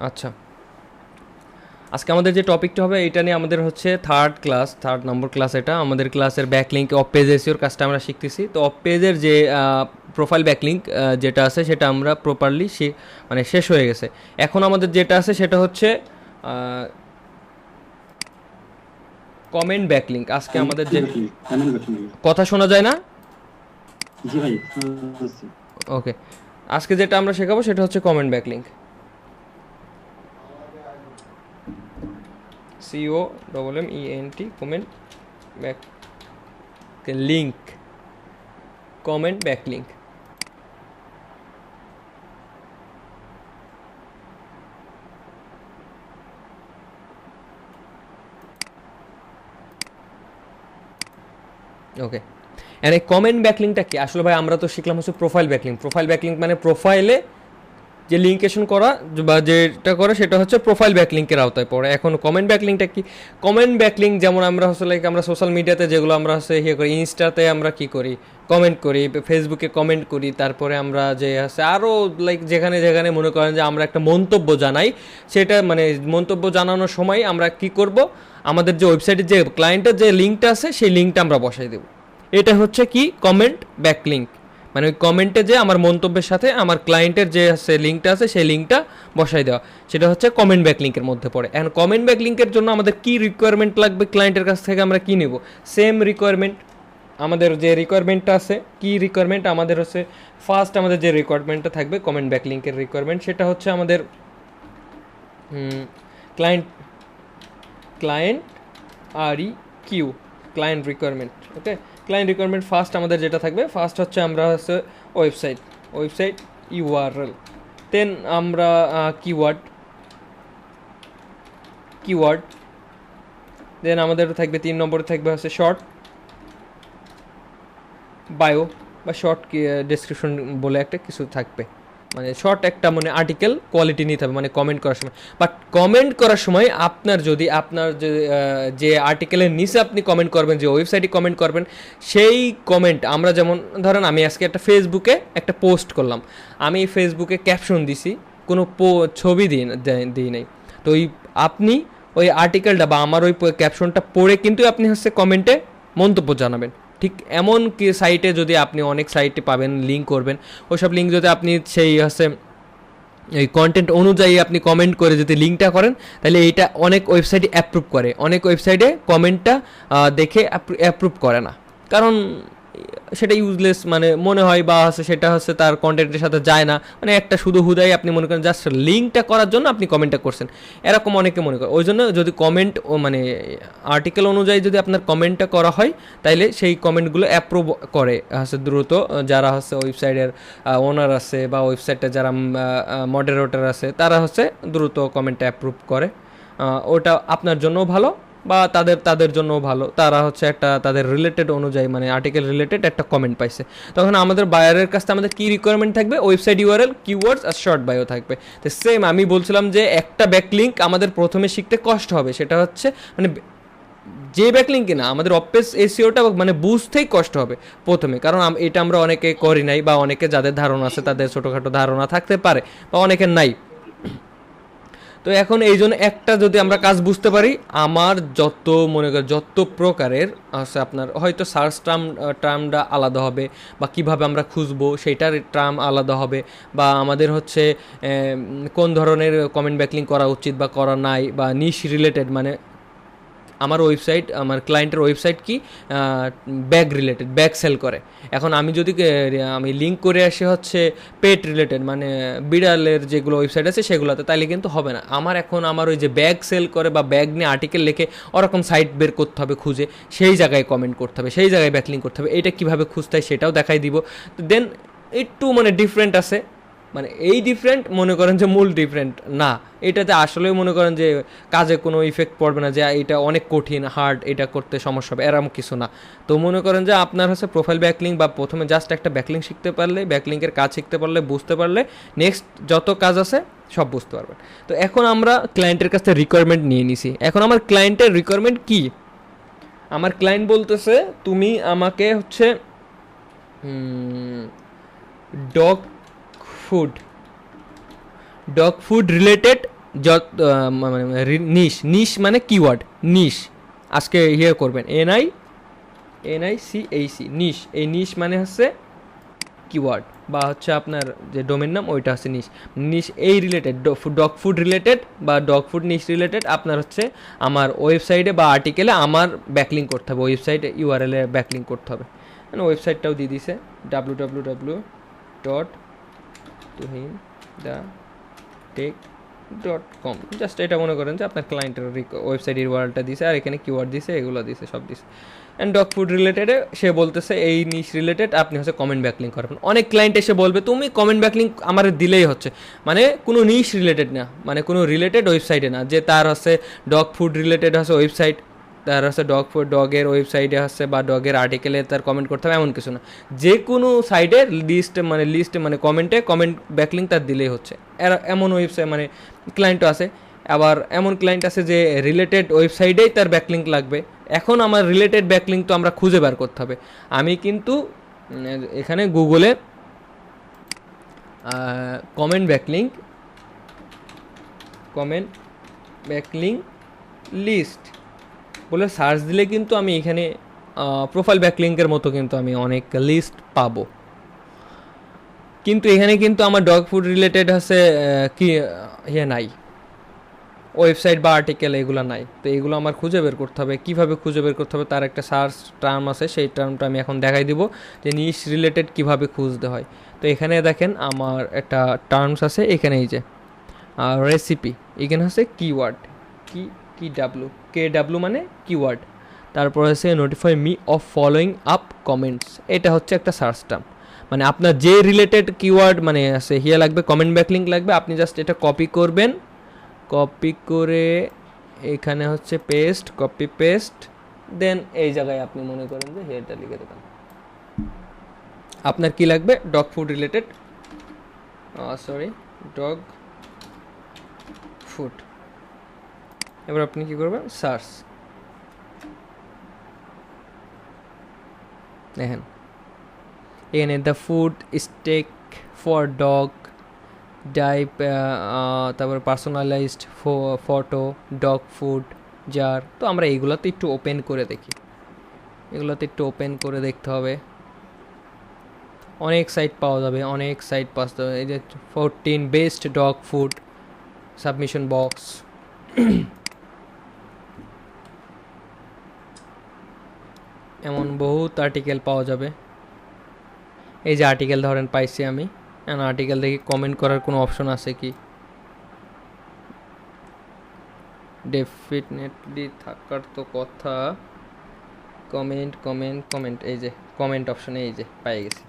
আচ্ছা, আজকে আমাদের যে টপিকটা হবে এটা নিয়ে আমাদের হচ্ছে থার্ড নম্বর ক্লাস। এটা আমাদের ক্লাসের ব্যাকলিঙ্ক অফ পেজ এসিওর কাজটা আমরা শিখতেছি। তো অফ পেজের যে প্রোফাইল ব্যাকলিঙ্ক যেটা আছে সেটা আমরা প্রপারলি মানে শেষ হয়ে গেছে। এখন আমাদের যেটা আছে সেটা হচ্ছে কমেন্ট ব্যাকলিঙ্ক। আজকে আমাদের যে কথা শোনা যায় না, জি ভাই, ওকে, আজকে যেটা আমরা শেখাবো সেটা হচ্ছে comment backlink. COMMENT comment back link, comment backlink. Okay, and এই কমেন্ট ব্যাকলিঙ্কটা কি? আসলে ভাই আমরা তো শিখলাম হচ্ছে প্রোফাইল ব্যাকলিঙ্ক। প্রোফাইল ব্যাকলিঙ্ক মানে প্রোফাইলে যে লিঙ্কেশন করা বা যেটা করে সেটা হচ্ছে প্রোফাইল ব্যাকলিঙ্কের আওতায় পড়ে। এখন কমেন্ট ব্যাকলিঙ্কটা কি? কমেন্ট ব্যাকলিঙ্ক যেমন আমরা হচ্ছে লাইক আমরা সোশ্যাল মিডিয়াতে যেগুলো আমরা হচ্ছে ইয়ে করি, ইনস্টাতে আমরা কি করি, কমেন্ট করি, ফেসবুকে কমেন্ট করি, তারপরে আমরা যে আছে আরও লাইক যেখানে যেখানে মনে করেন যে আমরা একটা মন্তব্য জানাই, সেটা মানে মন্তব্য জানানোর সময় আমরা কি করব, আমাদের যে ওয়েবসাইটের যে ক্লায়েন্টের যে লিঙ্কটা আছে সেই লিঙ্কটা আমরা বসাই দেব। এটা হচ্ছে কি কমেন্ট ব্যাকলিঙ্ক, মানে ওই কমেন্টে যে আমার মন্তব্যের সাথে আমার ক্লায়েন্টের যে আছে লিঙ্কটা আছে সেই লিঙ্কটা বসাই দেওয়া, সেটা হচ্ছে কমেন্ট ব্যাকলিঙ্কের মধ্যে পড়ে। এখন কমেন্ট ব্যাকলিঙ্কের জন্য আমাদের কি রিকোয়ারমেন্ট লাগবে, ক্লায়েন্টের কাছ থেকে আমরা কি নেব? Same requirement. আমাদের যে রিকোয়ারমেন্টটা আছে, কি রিকোয়ারমেন্ট আমাদের হচ্ছে, ফার্স্ট আমাদের যে রিকোয়ারমেন্টটা থাকবে কমেন্ট ব্যাকলিঙ্কের রিকোয়ারমেন্ট, সেটা হচ্ছে আমাদের client client REQ, client requirement. Okay, client requirement first আমাদের যেটা থাকবে, ফার্স্ট হচ্ছে আমরা হচ্ছে ওয়েবসাইট URL, দেন আমরা কিওয়ার্ড, দেন আমাদের থাকবে 3 নম্বরে থাকবে হচ্ছে শর্ট বায়ো বা শর্ট ডেসক্রিপশন বলে একটা কিছু থাকবে, মানে শর্ট একটা মানে আর্টিকেল কোয়ালিটি নিতে হবে মানে কমেন্ট করার সময়। বাট কমেন্ট করার সময় আপনার যদি আপনার যে আর্টিকেলের নিচে আপনি কমেন্ট করবেন, যে ওয়েবসাইটে কমেন্ট করবেন, সেই কমেন্ট আমরা যেমন ধরেন আমি আজকে একটা ফেসবুকে একটা পোস্ট করলাম, আমি ফেসবুকে ক্যাপশন দিছি, কোনো ছবি দিই নাই, তো আপনি ওই আর্টিকেলটা বা আমার ওই ক্যাপশনটা পড়ে কিন্তু আপনি হচ্ছে কমেন্টে মন্তব্য জানাবেন। ঠিক এমন কি সাইটে যদি আপনি অনেক সাইটে পাবেন লিঙ্ক করবেন, ওইসব লিঙ্ক যদি আপনি সেই হচ্ছে এই কন্টেন্ট অনুযায়ী আপনি কমেন্ট করে যদি লিঙ্কটা করেন, তাহলে এইটা অনেক ওয়েবসাইটে অ্যাপ্রুভ করে, অনেক ওয়েবসাইটে কমেন্টটা দেখে অ্যাপ্রুভ করে না, কারণ সেটা ইউজলেস মানে মনে হয়, বা হচ্ছে সেটা হচ্ছে তার কন্টেন্টের সাথে যায় না, মানে একটা শুধু হুদাই আপনি মনে করেন জাস্ট লিঙ্কটা করার জন্য আপনি কমেন্টটা করছেন, এরকম অনেকে মনে করে। ওই জন্য যদি কমেন্ট মানে আর্টিকেল অনুযায়ী যদি আপনার কমেন্টটা করা হয়, তাইলে সেই কমেন্টগুলো অ্যাপ্রুভ করে হচ্ছে দ্রুত যারা হচ্ছে ওয়েবসাইটের ওনার আছে বা ওয়েবসাইটে যারা মডারেটর আছে, তারা হচ্ছে দ্রুত কমেন্টটা অ্যাপ্রুভ করে। ওটা আপনার জন্যও ভালো বা তাদের জন্যও ভালো, তারা হচ্ছে একটা তাদের রিলেটেড অনুযায়ী মানে আর্টিকেল রিলেটেড একটা কমেন্ট পাইছে। তখন আমাদের বায়ারের কাছে আমাদের কী রিকোয়ারমেন্ট থাকবে, ওয়েবসাইট URL, কিওয়ার্ডস আর শর্ট বায়ো থাকবে। তো সেম আমি বলছিলাম যে একটা ব্যাকলিঙ্ক আমাদের প্রথমে শিখতে কষ্ট হবে, সেটা হচ্ছে মানে যে ব্যাকলিঙ্ক না আমাদের অপেজ এসিওটা মানে বুঝতেই কষ্ট হবে প্রথমে, কারণ এটা আমরা অনেকে করি নাই, বা অনেকে যাদের ধারণা আছে তাদের ছোটোখাটো ধারণা থাকতে পারে, বা অনেকের নাই। তো এখন এই জন্য একটা যদি আমরা কাজ বুঝতে পারি, আমার যত মনে করি যত প্রকারের আছে আপনার হয়তো সার্চ টার্মটা আলাদা হবে, বা কিভাবে আমরা খুঁজবো সেইটার টার্ম আলাদা হবে, বা আমাদের হচ্ছে কোন ধরনের কমেন্ট ব্যাকলিং করা উচিত বা করা নাই, বা নিশ রিলেটেড মানে আমার ওয়েবসাইট আমার ক্লায়েন্টের ওয়েবসাইট কি ব্যাগ রিলেটেড, ব্যাগ সেল করে। এখন আমি যদি আমি লিঙ্ক করে আসি হচ্ছে পেট রিলেটেড মানে বিড়ালের যেগুলো ওয়েবসাইট আছে সেগুলোতে, তাইলে কিন্তু হবে না। আমার ওই যে ব্যাগ সেল করে বা ব্যাগ নিয়ে আর্টিকেল লিখে ওরকম সাইট বের করতে হবে, খুঁজে সেই জায়গায় কমেন্ট করতে হবে, সেই জায়গায় ব্যাকলিং করতে হবে। এটা কীভাবে খুঁজতে হয় সেটাও দেখাই দিব। তো দেন একটু মানে ডিফারেন্ট আছে, মানে এই ডিফারেন্ট মনে করেন যে মূল ডিফারেন্ট না, এটাতে আসলেও মনে করেন যে কাজে কোনো ইফেক্ট পড়বে না, যে এটা অনেক কঠিন হার্ড, এটা করতে সমস্যা হবে, এরকম কিছু না। তো মনে করেন যে আপনার হচ্ছে প্রোফাইল ব্যাকলিং বা প্রথমে জাস্ট একটা ব্যাকলিং শিখতে পারলে, ব্যাকলিংয়ের কাজ শিখতে পারলে, বুঝতে পারলে নেক্সট যত কাজ আছে সব বুঝতে পারবেন। তো এখন আমরা ক্লায়েন্টের কাছ থেকে রিকোয়ারমেন্ট নিয়ে নিছি। এখন আমার ক্লায়েন্টের রিকোয়ারমেন্ট কি? আমার ক্লায়েন্ট বলতেছে তুমি আমাকে হচ্ছে ডগ ফুড রিলেটেড যত মানে নিশ মানে কিওয়ার্ড, নিশ আজকে করবেন NICHC নিশ। এই নিশ মানে হচ্ছে কিওয়ার্ড বা হচ্ছে আপনার যে ডোমেন নাম ওইটা হচ্ছে নিশ এই রিলেটেড ডগ ফুড রিলেটেড বা ডগ ফুড নিশ রিলেটেড আপনার হচ্ছে আমার ওয়েবসাইটে বা আর্টিকেলে আমার ব্যাকলিঙ্ক করতে হবে, ওয়েবসাইটে URL এ ব্যাকলিঙ্ক করতে হবে। মানে ওয়েবসাইটটাও দিয়ে দিছে www.tuhin.com। জাস্ট এটা মনে করেন যে আপনার ক্লায়েন্টের ওয়েবসাইট URLটা দিছে আর এখানে কিওয়ার্ড দিছে, এগুলো দিছে, সব দিছে। অ্যান্ড ডগ ফুড রিলেটেডে সে বলতেছে এই নিশ রিলেটেড আপনি হচ্ছে কমেন্ট ব্যাকলিঙ্ক করবেন। অনেক ক্লায়েন্ট এসে বলবে তুমি কমেন্ট ব্যাকলিঙ্ক আমার দিলেই হচ্ছে, মানে কোনো নিশ রিলেটেড না, মানে কোনো রিলেটেড ওয়েবসাইটে না যে তার হচ্ছে ডগ ফুড রিলেটেড হচ্ছে ওয়েবসাইট, তার হচ্ছে ডগের ওয়েবসাইটে হচ্ছে বা ডগের আর্টিকেলে তার কমেন্ট করতে হবে এমন কিছু না। যে কোনো সাইডের লিস্ট মানে কমেন্ট ব্যাকলিঙ্ক তার দিলেই হচ্ছে। এমন ওয়েবসাইট মানে ক্লায়েন্টও আছে, আবার এমন ক্লায়েন্ট আছে যে রিলেটেড ওয়েবসাইটেই তার ব্যাকলিঙ্ক লাগবে। এখন আমার রিলেটেড ব্যাকলিঙ্ক তো আমরা খুঁজে বার করতে হবে। আমি কিন্তু এখানে গুগলে কমেন্ট ব্যাকলিঙ্ক লিস্ট বলে সার্চ দিলে কিন্তু আমি এখানে প্রোফাইল ব্যাকলিঙ্কের মতো কিন্তু আমি অনেক লিস্ট পাবো। কিন্তু এখানে কিন্তু আমার ডগ ফুড রিলেটেড হচ্ছে কি নাই, ওয়েবসাইট বা আর্টিকেল এগুলো নাই। তো এগুলো আমার খুঁজে বের করতে হবে। কীভাবে খুঁজে বের করতে হবে তার একটা সার্চ টার্ম আছে, সেই টার্মটা আমি এখন দেখাই দিব যে নিশ রিলেটেড কীভাবে খুঁজতে হয়। তো এখানে দেখেন আমার একটা টার্মস আছে, এখানে এই যে রেসিপি, এখানে হচ্ছে কিওয়ার্ড KW মানে কিওয়ার্ড, তারপর হচ্ছে notify me of following up comments, এটা হচ্ছে একটা সার্চ টার্ম। মানে আপনার যে রিলেটেড কিওয়ার্ড মানে আছে লাগবে, কমেন্ট ব্যাকলিঙ্ক লাগবে, আপনি জাস্ট এটা কপি করবেন, কপি করে এখানে হচ্ছে কপি পেস্ট, দেন এই জায়গায় আপনি মনে করেন যে হেয়ারটা লিখে দেবেন। আপনার কি লাগবে? Dog food related, dog food. এবার আপনি কি করবেন? সার্চ। দেখেন এখানে the food stake for dog ডাইপ, তারপর personalised photo, dog food jar. তো আমরা এইগুলোতে একটু ওপেন করে দেখি, দেখতে হবে। অনেক সাইট পাওয়া যাবে, এই যে 14 best dog food submission box, এমন বহুত আর্টিকেল পাওয়া যাবে। এই যে আর্টিকেল ধরেন পাইছি আমি, আর্টিকেল দেখি কমেন্ট করার কোনো অপশন আছে কি, ডেফিনেটলি থাকার তো কথা। কমেন্ট, এই যে কমেন্ট অপশনে এই যে পাই গেছি।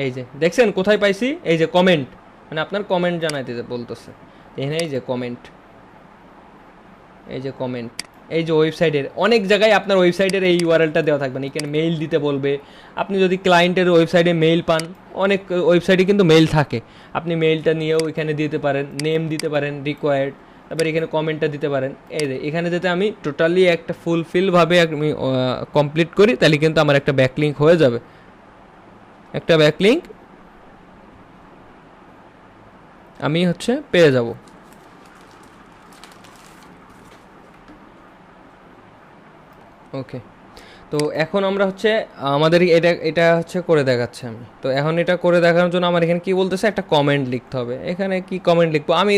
এই যে দেখছেন কোথায় পাইছি? এই যে কমেন্ট, মানে আপনার কমেন্ট জানাইতে বলতেছে এখানে। এই যে কমেন্ট, এই যে ওয়েবসাইটের অনেক জায়গায় আপনার ওয়েবসাইটের এই URLটা দেওয়া থাকবে না, এখানে মেইল দিতে বলবে। আপনি যদি ক্লায়েন্টের ওয়েবসাইটে মেইল পান, অনেক ওয়েবসাইটে কিন্তু মেইল থাকে, আপনি মেইলটা নিয়েও এখানে দিতে পারেন, নেম দিতে পারেন রিকোয়ার্ড, তারপর এখানে কমেন্টটা দিতে পারেন। এই যে এখানে যাতে আমি টোটালি একটা ফুলফিলভাবে আমি কমপ্লিট করি, তাহলে কিন্তু আমার একটা ব্যাকলিঙ্ক হয়ে যাবে, একটা ব্যাকলিঙ্ক আমি হচ্ছে পেয়ে যাব। ওকে, তো এখন আমরা হচ্ছে আমাদের এটা হচ্ছে করে দেখাচ্ছে আমি। তো এখন এটা করে দেখানোর জন্য আমার এখানে কী বলতেছে, একটা কমেন্ট লিখতে হবে। এখানে কি কমেন্ট লিখবো আমি?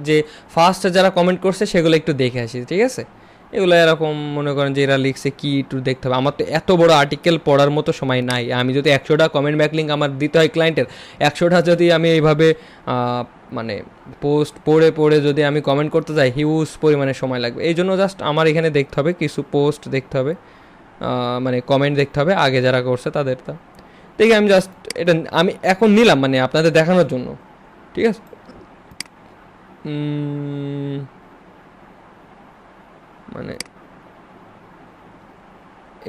যে ফার্স্ট যারা কমেন্ট করছে সেগুলো একটু দেখে আসি, ঠিক আছে? এগুলো এরকম মনে করেন যে এরা লিখছে কি একটু দেখতে হবে। আমার তো এত বড় আর্টিকেল পড়ার মতো সময় নাই। আমি যদি 100টা কমেন্ট ব্যাকলিঙ্ক আমার দিতে হয় ক্লায়েন্টের, 100টা যদি আমি এইভাবে মানে পোস্ট পড়ে যদি আমি কমেন্ট করতে যাই, হিউজ পরিমাণে সময় লাগবে। এই জন্য জাস্ট আমার এখানে দেখতে হবে কিছু পোস্ট দেখতে হবে, মানে কমেন্ট দেখতে হবে আগে যারা করছে তাদেরটা দেখে আমি জাস্ট এটা আমি এখন নিলাম, মানে আপনাদের দেখানোর জন্য, ঠিক আছে? মানে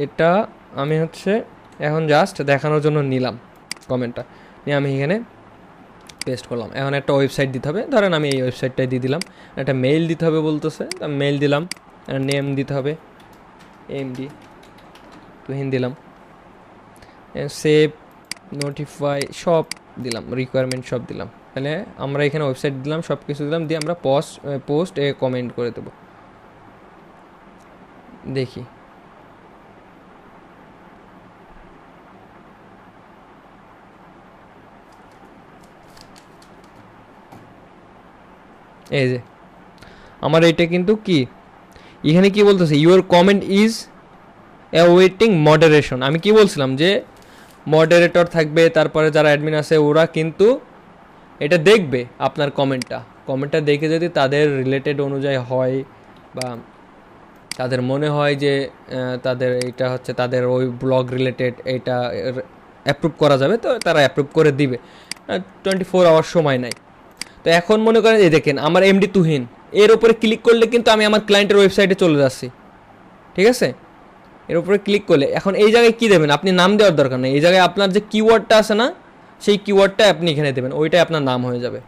এটা আমি হচ্ছে এখন জাস্ট দেখানোর জন্য নিলাম কমেন্টটা নিয়ে, আমি এখানে পেস্ট করলাম। এখন একটা ওয়েবসাইট দিতে হবে, ধরেন আমি এই ওয়েবসাইটটাই দিয়ে দিলাম। একটা মেইল দিতে হবে বলতেছে, মেইল দিলাম। নেম দিতে হবে MD TuHin দিলাম। সেভ, নোটিফাই, সব দিলাম, রিকোয়ারমেন্ট সব দিলাম। তাহলে আমরা এখানে ওয়েবসাইট দিলাম, সব কিছু দিলাম, দিয়ে আমরা পোস্ট কমেন্ট করে দেবো। দেখি এই যে আমার এইটা কিন্তু কি এখানে কি বলতেছে, your comment is awaiting moderation. আমি কি বলছিলাম যে মডারেটর থাকবে, তারপরে যারা অ্যাডমিন আছে ওরা কিন্তু এটা দেখবে আপনার কমেন্টটা দেখে যদি তাদের রিলেটেড অনুযায়ী হয় বা তাদের মনে হয় যে তাদের এটা হচ্ছে তাদের ওই ব্লগ রিলেটেড এটা অ্যাপ্রুভ করা যাবে, তো তারা অ্যাপ্রুভ করে দিবে। 24 আওয়ার সময় নাই। তো এখন মনে করেন এই দেখেন আমার এমডি তুহিন, এর উপরে ক্লিক করলে কিন্তু আমি আমার ক্লায়েন্টের ওয়েবসাইটে চলে যাচ্ছি, ঠিক আছে? এর উপরে ক্লিক করলে এখন এই জায়গায় কী দেবেন, আপনি নাম দেওয়ার দরকার নেই। এই জায়গায় আপনার যে কিওয়ার্ডটা আছে না, সেই কিওয়ার্ডটা আপনি এখানে দেবেন, ওইটাই আপনার নাম হয়ে যাবে।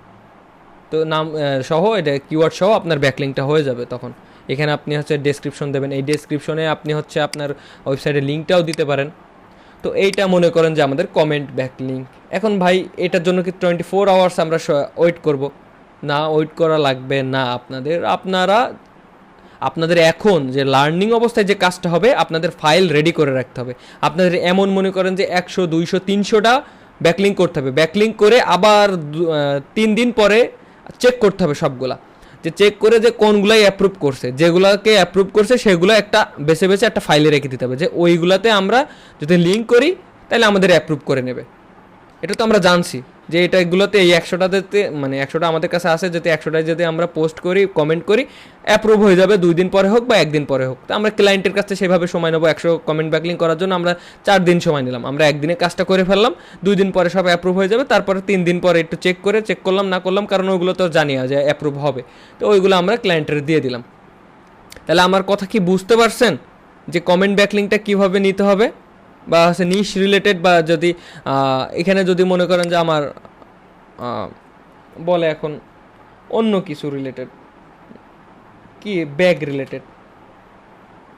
তো নাম সহ এটা কিওয়ার্ড সহ আপনার ব্যাকলিংকটা হয়ে যাবে। তখন এখানে আপনি হচ্ছে ডেসক্রিপশন দেবেন, এই ডেসক্রিপশনে আপনি হচ্ছে আপনার ওয়েবসাইটের লিঙ্কটাও দিতে পারেন। তো এইটা মনে করেন যে আমাদের কমেন্ট ব্যাকলিংক। এখন ভাই এটার জন্য কি 24 আওয়ার্স আমরা ওয়েট করব? না, ওয়েট করা লাগবে না। আপনাদের এখন যে লার্নিং অবস্থায় যে কাজটা হবে, আপনাদের ফাইল রেডি করে রাখতে হবে। আপনাদের এমন মনে করেন যে 100, 200, 300টা ব্যাকলিংক করতে হবে। ব্যাকলিংক করে আবার 3 দিন পরে চেক করতে হবে সবগুলা, যে চেক করে যে কোনগুলাই অ্যাপ্রুভ করছে, যেগুলোকে অ্যাপ্রুভ করছে সেগুলো একটা বেছে বেছে একটা ফাইলে রেখে দিতে হবে, যে ওইগুলাতে আমরা যদি লিঙ্ক করি তাহলে আমাদের অ্যাপ্রুভ করে নেবে। এটা তো আমরা জানছি যে এগুলোতে এই 100টাতে মানে 100টা আমাদের কাছে আসে, যদি 100টায় যদি আমরা পোস্ট করি, কমেন্ট করি, অ্যাপ্রুভ হয়ে যাবে 2 দিন পরে হোক বা 1 দিন পরে হোক। তো আমরা ক্লায়েন্টের কাছে সেভাবে সময় নেবো। 100 কমেন্ট ব্যাকলিংক করার জন্য আমরা 4 দিন সময় নিলাম, আমরা 1 দিনে কাজটা করে ফেললাম, 2 দিন পরে সব অ্যাপ্রুভ হয়ে যাবে। তারপরে 3 দিন পরে একটু চেক করলাম না করলাম, কারণ ওইগুলো তো জানি যে অ্যাপ্রুভ হবে, তো ওইগুলো আমরা ক্লায়েন্টের দিয়ে দিলাম। তাহলে আমার কথা কি বুঝতে পারছেন যে কমেন্ট ব্যাকলিংকটা কীভাবে নিতে হবে? বা হচ্ছে নিশ রিলেটেড, বা যদি এখানে যদি মনে করেন যে আমার বলে এখন অন্য কিছু রিলেটেড, কি ব্যাগ রিলেটেড,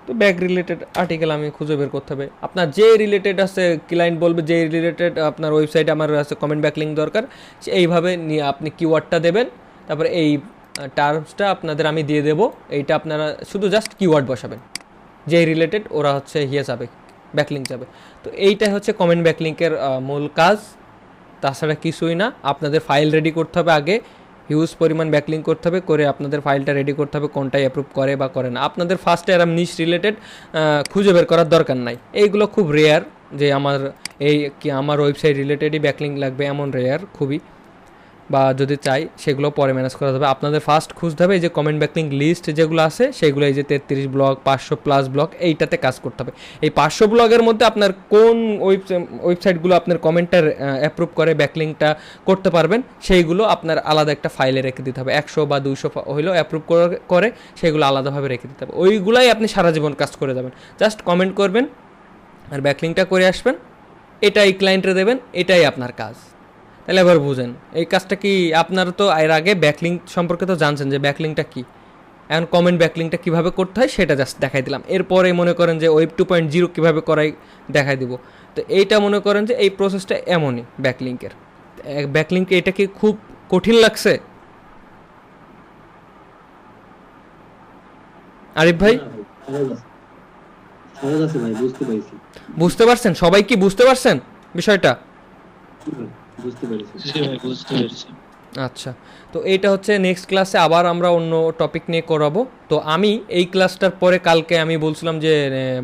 তো ব্যাগ রিলেটেড আর্টিকেল আমি খুঁজে বের করতে হবে। আপনার যে রিলেটেড আছে, ক্লায়েন্ট বলবে যে রিলেটেড আপনার ওয়েবসাইটে আমার আছে কমেন্ট ব্যাকলিংক দরকার, এইভাবে নিয়ে আপনি কিওয়ার্ডটা দেবেন। তারপরে এই টার্মসটা আপনাদের আমি দিয়ে দেবো, এইটা আপনারা শুধু জাস্ট কিওয়ার্ড বসাবেন, যে রিলেটেড ওরা হচ্ছে যাবে, ব্যাকলিংক যাবে। তো এইটাই হচ্ছে কমেন্ট ব্যাকলিংকের মূল কাজ, তাছাড়া কিছুই না। আপনাদের ফাইল রেডি করতে হবে আগে, হিউজ পরিমাণ ব্যাকলিংক করতে হবে, করে আপনাদের ফাইলটা রেডি করতে হবে কোনটাই অ্যাপ্রুভ করে বা করে না। আপনাদের ফার্স্টে এরম নিশ রিলেটেড খুঁজে বের করার দরকার নাই। এইগুলো খুব রেয়ার যে আমার ওয়েবসাইট রিলেটেডই ব্যাকলিংক লাগবে, এমন রেয়ার খুবই। বা যদি চাই সেগুলো পরে ম্যানেজ করা যাবে। আপনাদের ফার্স্ট খুঁজতে হবে এই যে কমেন্ট ব্যাকলিংক লিস্ট যেগুলো আছে সেগুলো, এই যে 33 ব্লগ, 500+ ব্লগ, এইটাতে কাজ করতে হবে। এই 500 ব্লগের মধ্যে আপনার কোন ওয়েবসাইটগুলো আপনার কমেন্টটা অ্যাপ্রুভ করে ব্যাকলিংকটা করতে পারবেন, সেইগুলো আপনার আলাদা একটা ফাইলে রেখে দিতে হবে। 100 বা 200 হইলেও অ্যাপ্রুভ করে সেগুলো আলাদাভাবে রেখে দিতে হবে। ওইগুলাই আপনি সারা জীবন কাজ করে যাবেন। জাস্ট কমেন্ট করবেন আর ব্যাকলিংকটা করে আসবেন, এটাই ক্লায়েন্টে দেবেন, এটাই আপনার কাজ। তাহলে এবার বুঝেন এই কাজটা কি। আপনারা তো এর আগে ব্যাকলিংক সম্পর্কে তো জানছেন যে ব্যাকলিংকটা কী, এখন কমেন্ট ব্যাকলিংকটা কীভাবে করতে হয় সেটা জাস্ট দেখাই দিলাম। এরপরে মনে করেন যে ওয়েব 2.0 কীভাবে করাই দেখাই দিব। তো এইটা মনে করেন যে এই প্রসেসটা এমনই ব্যাকলিংকের। ব্যাকলিংকে এটা কি খুব কঠিন লাগছে আরিফ ভাই? বুঝতে পারছেন? সবাই কি বুঝতে পারছেন বিষয়টা? আচ্ছা, তো এইটা হচ্ছে নেক্সট ক্লাসে আবার আমরা অন্য টপিক নিয়ে করাবো। তো আমি এই ক্লাসটার পরে কালকে আমি বলছিলাম যে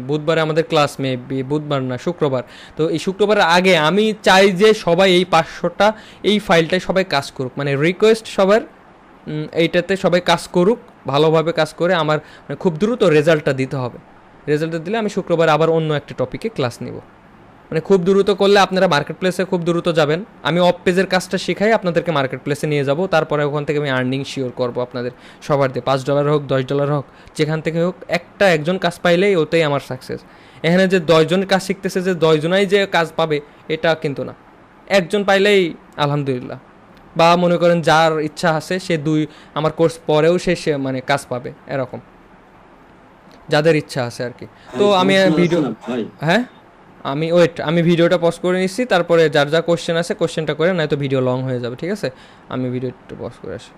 বুধবারে আমাদের ক্লাস, মেবি বুধবার না শুক্রবার। তো এই শুক্রবারের আগে আমি চাই যে সবাই এই 500টা এই ফাইলটায় সবাই কাজ করুক, মানে রিকোয়েস্ট সবার এইটাতে সবাই কাজ করুক, ভালোভাবে কাজ করে আমার খুব দ্রুত রেজাল্টটা দিতে হবে। রেজাল্টটা দিলে আমি শুক্রবার আবার অন্য একটা টপিকে ক্লাস নিব। মানে খুব দ্রুত করলে আপনারা মার্কেট প্লেসে খুব দ্রুত যাবেন। আমি অফ পেজের কাজটা শেখাই, আপনাদেরকে মার্কেট প্লেসে নিয়ে যাব, তারপরে ওখান থেকে আমি আর্নিং শিওর করবো আপনাদের সবার দিয়ে। $5 হোক, $10 হোক, যেখান থেকে হোক, একজন কাজ পাইলেই ওতেই আমার সাকসেস। এখানে যে 10 জন কাজ শিখতেছে যে 10 জনাই যে কাজ পাবে এটা কিন্তু না, একজন পাইলেই আলহামদুলিল্লাহ। বা মনে করেন যার ইচ্ছা আছে সে আমার কোর্স পরেও সে মানে কাজ পাবে, এরকম যাদের ইচ্ছা আছে আর কি। তো আমি ভিডিও, হ্যাঁ আমি ভিডিওটা পজ করে নিচ্ছি, তারপরে যার যা কোশ্চেন আছে কোশ্চেনটা করে, নয়তো ভিডিও লং হয়ে যাবে, ঠিক আছে? আমি ভিডিও একটু পজ করে আসি।